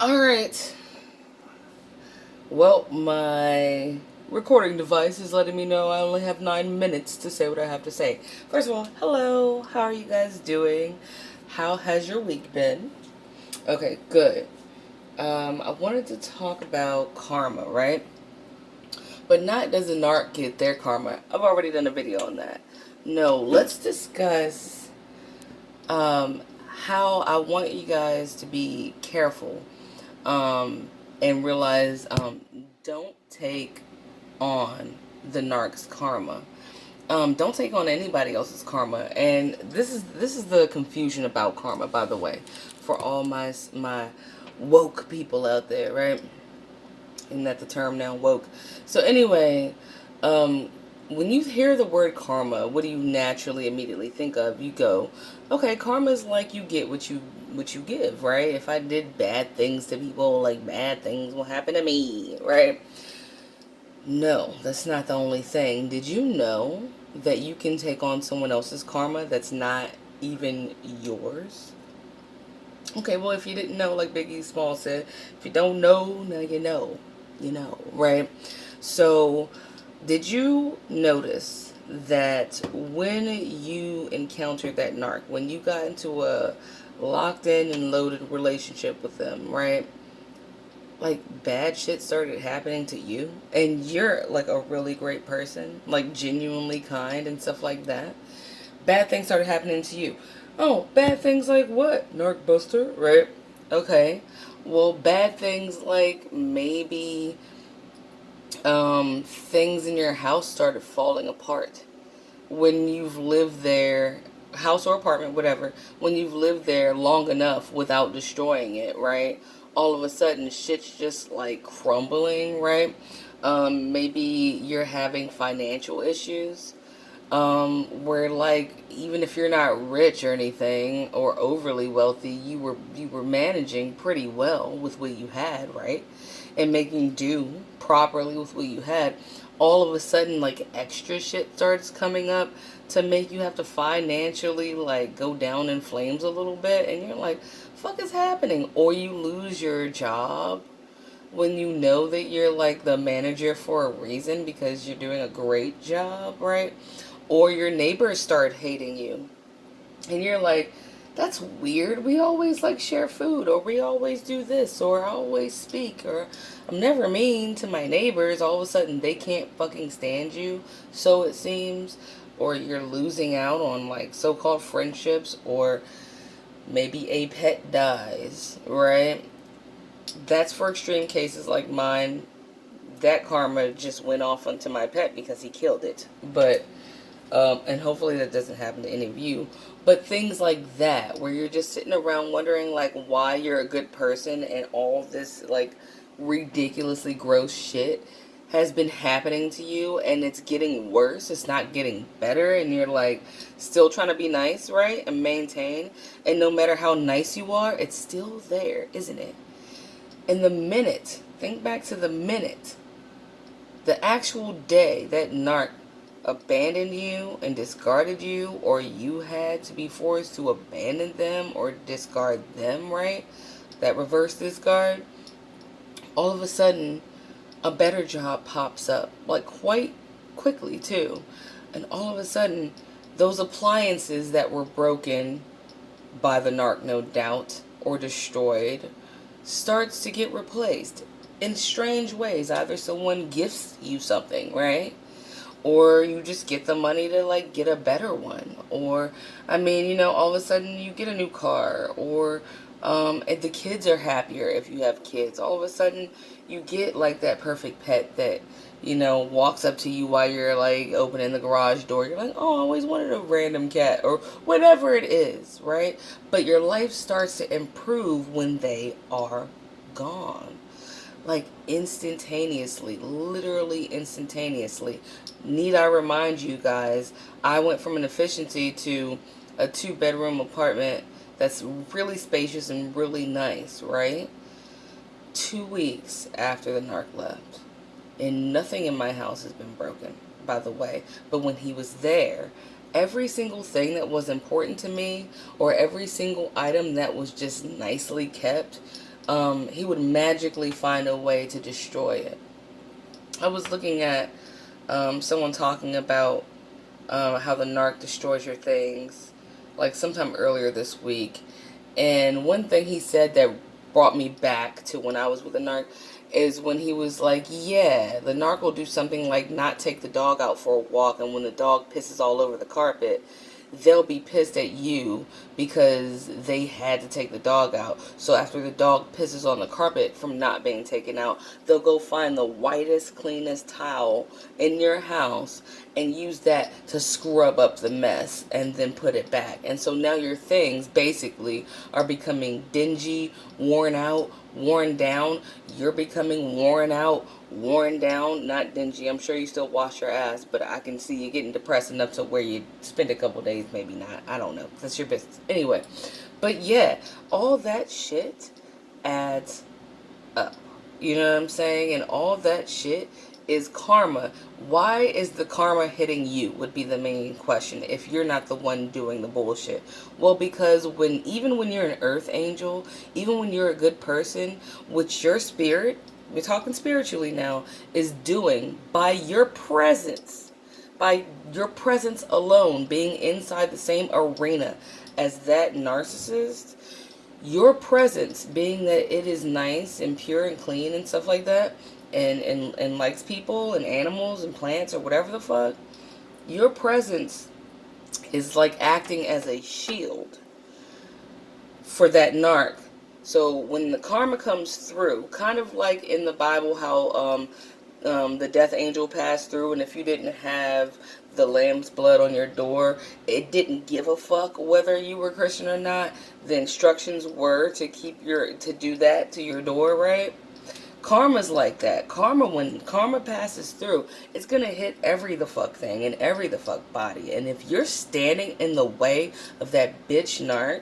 Alright. Well, my recording device is letting me know I only have 9 minutes to say what I have to say. First of all, hello. How are you guys doing? How has your week been? Okay, good. I wanted to talk about karma, right? But not does a narc get their karma. I've already done a video on that. No, let's discuss um, how I want you guys to be careful and realize don't take on the narc's karma. Don't take on anybody else's karma. And this is the confusion about karma, by the way, for all my woke people out there, right? Isn't that the term now, woke? So anyway, um, when you hear the word karma, what do you naturally immediately think of? You go, okay, karma is like you get what you give, right? If I did bad things to people, like bad things will happen to me, right? No, that's not the only thing. Did you know that you can take on someone else's karma that's not even yours? Okay, well, if you didn't know, like Biggie Small said, if you don't know, now you know. You know, right? So, did you notice that when you encountered that narc, when you got into a locked in and loaded relationship with them, right? Like bad shit started happening to you, and you're like a really great person, like genuinely kind and stuff like that. Bad things started happening to you. Oh, bad things like what? Narc buster, right? Okay. Well, bad things like maybe things in your house started falling apart when you've lived there, house or apartment, whatever, when you've lived there long enough without destroying it, right? All of a sudden, shit's just like crumbling, right? Maybe you're having financial issues, where like even if you're not rich or anything or overly wealthy, you were managing pretty well with what you had, right? And making do properly with what you had. All of a sudden, like extra shit starts coming up to make you have to financially like go down in flames a little bit, and you're like, "Fuck is happening?" Or you lose your job when you know that you're like the manager for a reason because you're doing a great job, right? Or your neighbors start hating you. And you're like, that's weird. We always like share food, or we always do this, or I always speak, or I'm never mean to my neighbors. All of a sudden, they can't fucking stand you, so it seems. Or you're losing out on like so called friendships, or maybe a pet dies, right? That's for extreme cases like mine. That karma just went off onto my pet because he killed it. But and hopefully that doesn't happen to any of you. But things like that, where you're just sitting around wondering like why you're a good person, and all this like ridiculously gross shit has been happening to you, and it's getting worse. It's not getting better, and you're like still trying to be nice, right? And maintain. And no matter how nice you are, it's still there, isn't it? In the minute, think back to the minute, the actual day that narc abandoned you and discarded you, or you had to be forced to abandon them or discard them, right? That reverse discard, all of a sudden, a better job pops up, like quite quickly, too. And all of a sudden, those appliances that were broken by the narc, no doubt, or destroyed, starts to get replaced in strange ways. Either someone gifts you something, right? Or you just get the money to like get a better one. Or I mean, all of a sudden you get a new car. Or and the kids are happier if you have kids. All of a sudden you get like that perfect pet that walks up to you while you're like opening the garage door. You're like, oh, I always wanted a random cat, or whatever it is, right? But your life starts to improve when they are gone, like instantaneously, literally instantaneously. Need I remind you guys, I went from an efficiency to a 2-bedroom apartment that's really spacious and really nice, right? 2 weeks after the narc left. And nothing in my house has been broken, by the way. But when he was there, every single thing that was important to me, or every single item that was just nicely kept, he would magically find a way to destroy it. I was looking at someone talking about how the narc destroys your things, like sometime earlier this week. And one thing he said that brought me back to when I was with the narc is when he was like, yeah, the narc will do something like not take the dog out for a walk, and when the dog pisses all over the carpet, they'll be pissed at you because they had to take the dog out. So after the dog pisses on the carpet from not being taken out, they'll go find the whitest, cleanest towel in your house and use that to scrub up the mess and then put it back. And so now your things basically are becoming dingy, worn out, worn down. You're becoming worn out, worn down, not dingy. I'm sure you still wash your ass, but I can see you getting depressed enough to where you spend a couple days, maybe not. I don't know. That's your business. Anyway, but yeah, all that shit adds up. You know what I'm saying? And all that shit is karma. Why is the karma hitting you would be the main question if you're not the one doing the bullshit. Well, because even when you're an earth angel, even when you're a good person, what your spirit, we're talking spiritually now, is doing by your presence alone, being inside the same arena as that narcissist, your presence being that it is nice and pure and clean and stuff like that, and likes people and animals and plants or whatever the fuck, your presence is like acting as a shield for that narc. So when the karma comes through, kind of like in the Bible how the death angel passed through, and if you didn't have the lamb's blood on your door, it didn't give a fuck whether you were Christian or not. The instructions were to to do that to your door, right? Karma's like that. When karma passes through, it's gonna hit every the fuck thing and every the fuck body. And if you're standing in the way of that bitch narc,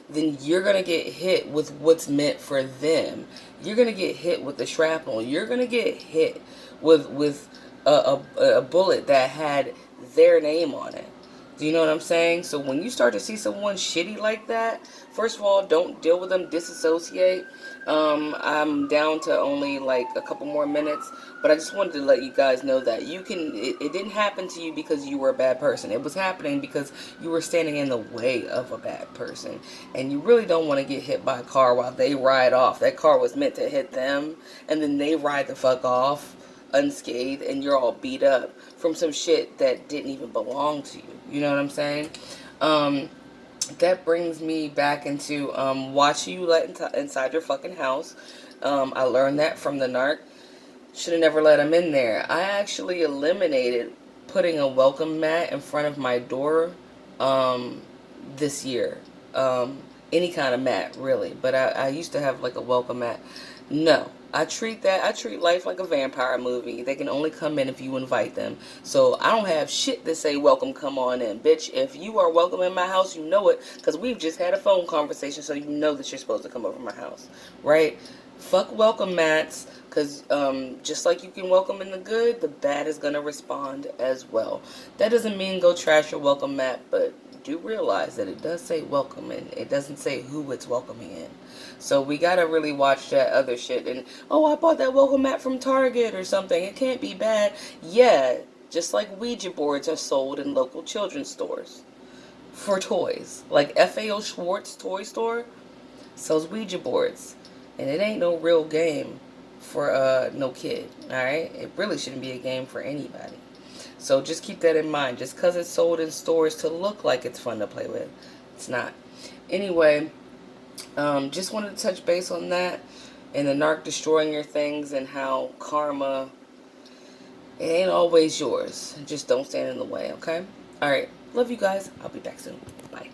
then you're gonna get hit with what's meant for them. You're gonna get hit with the shrapnel. You're gonna get hit with a bullet that had their name on it. Do you know what I'm saying? So when you start to see someone shitty like that, first of all, don't deal with them. Disassociate. I'm down to only like a couple more minutes, but I just wanted to let you guys know that it didn't happen to you because you were a bad person. It was happening because you were standing in the way of a bad person, and you really don't want to get hit by a car while they ride off. That car was meant to hit them, and then they ride the fuck off unscathed, and you're all beat up from some shit that didn't even belong to you. You know what I'm saying? That brings me back into watch you let inside your fucking house. I learned that from the narc. Should have never let him in there. I actually eliminated putting a welcome mat in front of my door this year. Any kind of mat, really. But I used to have like a welcome mat. No. I treat life like a vampire movie. They can only come in if you invite them. So I don't have shit to say welcome, come on in. Bitch, if you are welcome in my house, you know it. Because we've just had a phone conversation, so you know that you're supposed to come over my house. Right? Fuck welcome mats. Because just like you can welcome in the good, the bad is going to respond as well. That doesn't mean go trash your welcome mat, but do realize that it does say welcome, and it doesn't say who it's welcoming in. So we gotta really watch that other shit. And oh, I bought that welcome mat from Target or something, it can't be bad. Yeah, just like Ouija boards are sold in local children's stores for toys, like FAO Schwartz toy store sells Ouija boards, and it ain't no real game for no kid. All right, it really shouldn't be a game for anybody. So just keep that in mind. Just because it's sold in stores to look like it's fun to play with, it's not. Anyway, just wanted to touch base on that and the narc destroying your things and how karma, it ain't always yours. Just don't stand in the way, okay? All right. Love you guys. I'll be back soon. Bye.